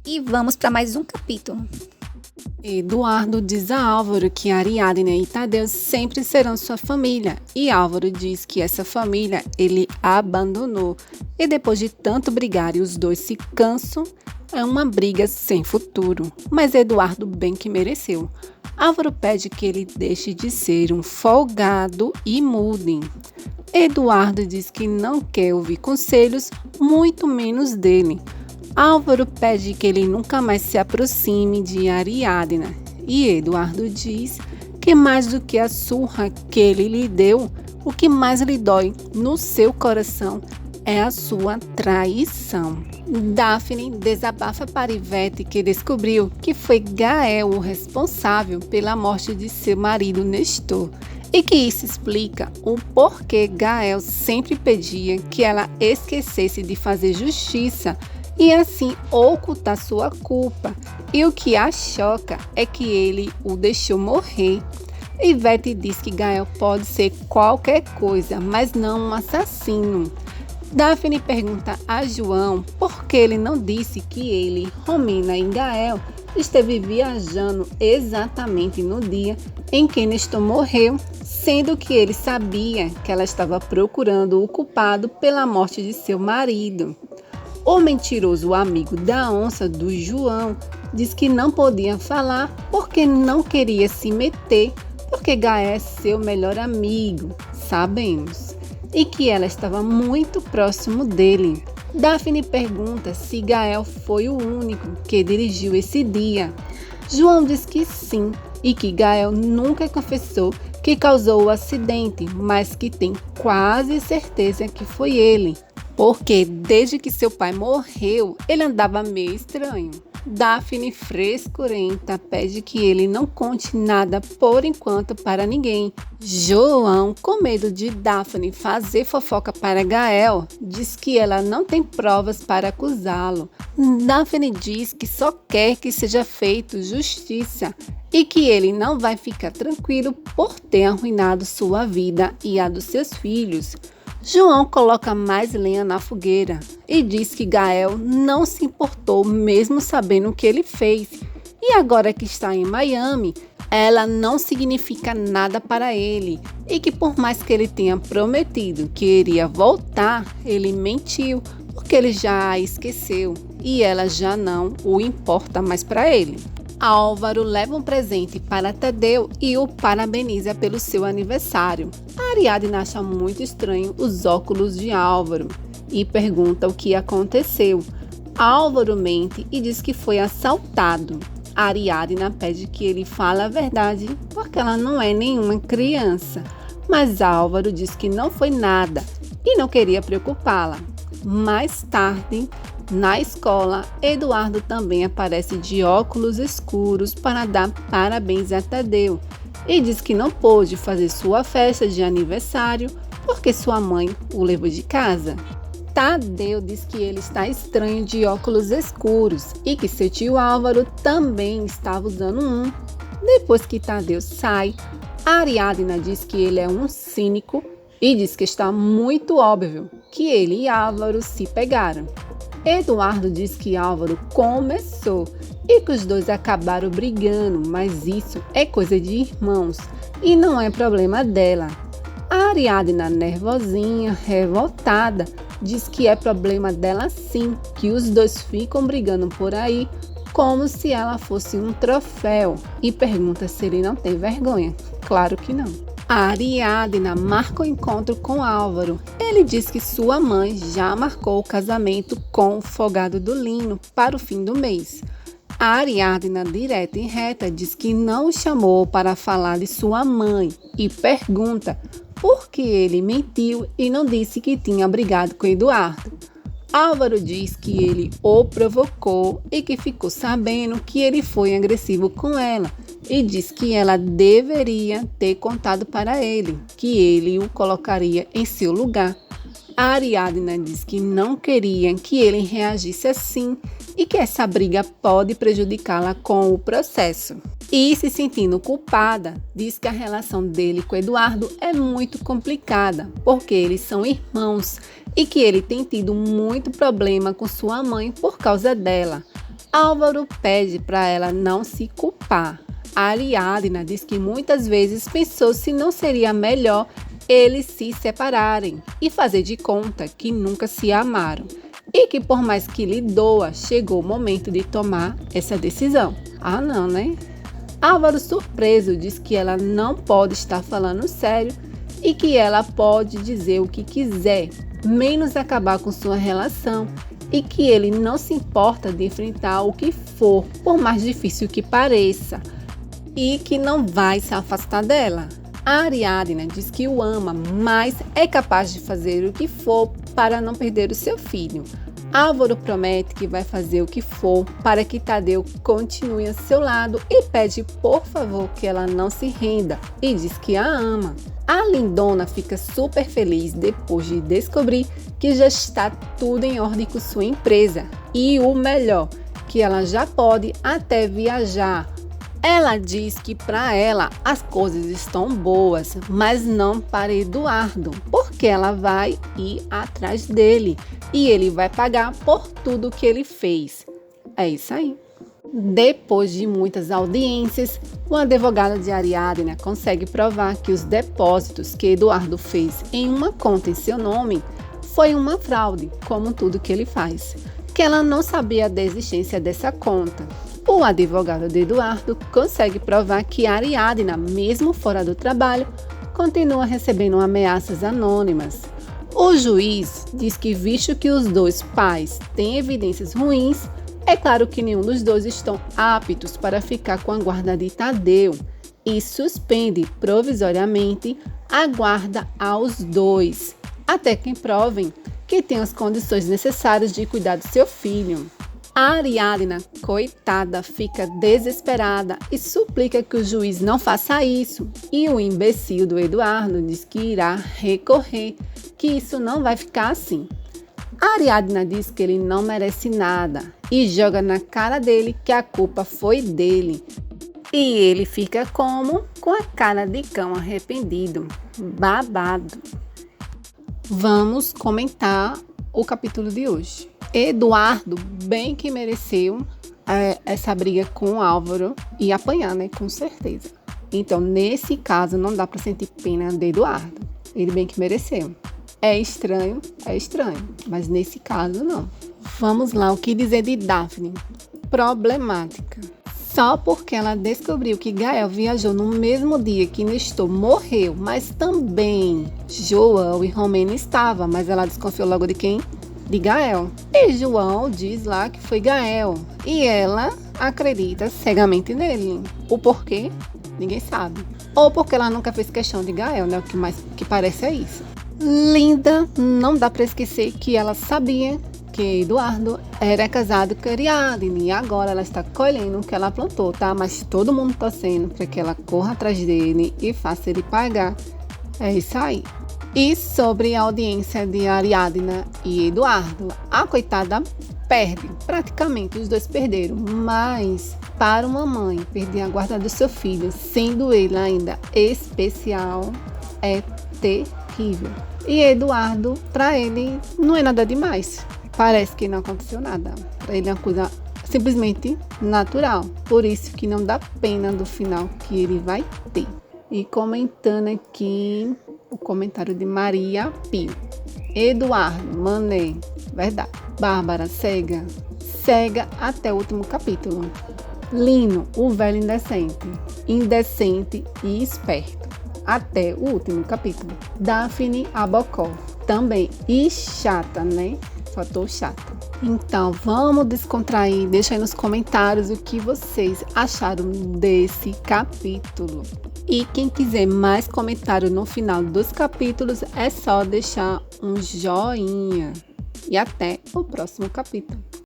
E vamos para mais um capítulo. Eduardo diz a Álvaro que Ariadne e Tadeu sempre serão sua família. E Álvaro diz que essa família ele abandonou. E depois de tanto brigar e os dois se cansam, é uma briga sem futuro. Mas Eduardo bem que mereceu. Álvaro pede que ele deixe de ser um folgado e mude. Eduardo diz que não quer ouvir conselhos, muito menos dele. Álvaro pede que ele nunca mais se aproxime de Ariadne. E Eduardo diz que mais do que a surra que ele lhe deu, o que mais lhe dói no seu coração é a sua traição. Daphne desabafa para Ivete que descobriu que foi Gael o responsável pela morte de seu marido Nestor. E que isso explica o porquê Gael sempre pedia que ela esquecesse de fazer justiça e assim ocultar sua culpa. E o que a choca é que ele o deixou morrer. Ivete diz que Gael pode ser qualquer coisa, mas não um assassino. Daphne pergunta a João por que ele não disse que ele, Romina e Gael esteve viajando exatamente no dia em que Nestor morreu, sendo que ele sabia que ela estava procurando o culpado pela morte de seu marido. O mentiroso amigo da onça do João diz que não podia falar porque não queria se meter, porque Gael é seu melhor amigo, sabemos, e que ela estava muito próximo dele. Daphne pergunta se Gael foi o único que dirigiu esse dia. João diz que sim, e que Gael nunca confessou que causou o acidente, mas que tem quase certeza que foi ele. Porque desde que seu pai morreu, ele andava meio estranho. Daphne, frescurenta, pede que ele não conte nada por enquanto para ninguém. João, com medo de Daphne fazer fofoca para Gael, diz que ela não tem provas para acusá-lo. Daphne diz que só quer que seja feito justiça e que ele não vai ficar tranquilo por ter arruinado sua vida e a dos seus filhos. João coloca mais lenha na fogueira e diz que Gael não se importou mesmo sabendo o que ele fez. E agora que está em Miami, ela não significa nada para ele. E que por mais que ele tenha prometido que iria voltar, ele mentiu, porque ele já a esqueceu e ela já não o importa mais para ele. Álvaro leva um presente para Tadeu e o parabeniza pelo seu aniversário. Ariadne acha muito estranho os óculos de Álvaro e pergunta o que aconteceu. Álvaro mente e diz que foi assaltado. Ariadne pede que ele fale a verdade porque ela não é nenhuma criança. Mas Álvaro diz que não foi nada e não queria preocupá-la. Mais tarde, na escola, Eduardo também aparece de óculos escuros para dar parabéns a Tadeu e diz que não pôde fazer sua festa de aniversário porque sua mãe o levou de casa. Tadeu diz que ele está estranho de óculos escuros e que seu tio Álvaro também estava usando um. Depois que Tadeu sai, Ariadne diz que ele é um cínico e diz que está muito óbvio que ele e Álvaro se pegaram. Eduardo diz que Álvaro começou e que os dois acabaram brigando, mas isso é coisa de irmãos e não é problema dela. A Ariadne, nervosinha, revoltada, diz que é problema dela sim, que os dois ficam brigando por aí como se ela fosse um troféu e pergunta se ele não tem vergonha. Claro que não. A Ariadne marca o encontro com Álvaro. Ele diz que sua mãe já marcou o casamento com o folgado do Lino para o fim do mês. A Ariadne, direta e reta, diz que não o chamou para falar de sua mãe e pergunta por que ele mentiu e não disse que tinha brigado com Eduardo. Álvaro diz que ele o provocou e que ficou sabendo que ele foi agressivo com ela e diz que ela deveria ter contado para ele, que ele o colocaria em seu lugar. A Ariadne diz que não queria que ele reagisse assim e que essa briga pode prejudicá-la com o processo. E, se sentindo culpada, diz que a relação dele com Eduardo é muito complicada, porque eles são irmãos e que ele tem tido muito problema com sua mãe por causa dela. Álvaro pede para ela não se culpar. A Ariadna diz que muitas vezes pensou se não seria melhor eles se separarem e fazer de conta que nunca se amaram. E que por mais que lhe doa, chegou o momento de tomar essa decisão. Ah, não, né? Álvaro, surpreso, diz que ela não pode estar falando sério e que ela pode dizer o que quiser, menos acabar com sua relação, e que ele não se importa de enfrentar o que for, por mais difícil que pareça, e que não vai se afastar dela. A Ariadna diz que o ama, mas é capaz de fazer o que for para não perder o seu filho. Álvaro promete que vai fazer o que for para que Tadeu continue ao seu lado e pede por favor que ela não se renda e diz que a ama. A lindona fica super feliz depois de descobrir que já está tudo em ordem com sua empresa e o melhor, que ela já pode até viajar. Ela diz que para ela as coisas estão boas, mas não para Eduardo, porque ela vai ir atrás dele e ele vai pagar por tudo que ele fez. É isso aí. Depois de muitas audiências, o advogado de Ariadna consegue provar que os depósitos que Eduardo fez em uma conta em seu nome foi uma fraude, como tudo que ele faz, que ela não sabia da existência dessa conta. O advogado de Eduardo consegue provar que Ariadna, mesmo fora do trabalho, continua recebendo ameaças anônimas. O juiz diz que, visto que os dois pais têm evidências ruins, é claro que nenhum dos dois estão aptos para ficar com a guarda de Tadeu e suspende provisoriamente a guarda aos dois, até que provem que tem as condições necessárias de cuidar do seu filho. A Ariadna, coitada, fica desesperada e suplica que o juiz não faça isso. E o imbecil do Eduardo diz que irá recorrer, que isso não vai ficar assim. A Ariadna diz que ele não merece nada e joga na cara dele que a culpa foi dele. E ele fica como? Com a cara de cão arrependido. Babado. Vamos comentar o capítulo de hoje. Eduardo bem que mereceu essa briga com o Álvaro e apanhar, né? Com certeza. Então, nesse caso, não dá para sentir pena de Eduardo. Ele bem que mereceu. É estranho, mas nesse caso, não. Vamos lá, o que dizer de Daphne? Problemática. Só porque ela descobriu que Gael viajou no mesmo dia que Nestor morreu, mas também João e Romena estavam, mas ela desconfiou logo de quem? De Gael. E João diz lá que foi Gael. E ela acredita cegamente nele. O porquê? Ninguém sabe. Ou porque ela nunca fez questão de Gael, né? O que mais que parece é isso. Linda, não dá para esquecer que ela sabia que Eduardo era casado com Ariadne e agora ela está colhendo o que ela plantou, tá? Mas todo mundo torcendo para que ela corra atrás dele e faça ele pagar. É isso aí. E sobre a audiência de Ariadna e Eduardo, a coitada perde. Praticamente os dois perderam, mas para uma mãe perder a guarda do seu filho, sendo ele ainda especial, é terrível. E Eduardo, para ele, não é nada demais. Parece que não aconteceu nada. Para ele é uma coisa simplesmente natural. Por isso que não dá pena do final que ele vai ter. E comentando aqui o comentário de Maria Pio. Eduardo, mané, verdade. Bárbara, cega até o último capítulo. Lino, o velho indecente e esperto. Até o último capítulo. Daphne, a bocó, também. E chata, né? Fator chata. Então, vamos descontrair. Deixa aí nos comentários o que vocês acharam desse capítulo. E quem quiser mais comentário no final dos capítulos, é só deixar um joinha. E até o próximo capítulo.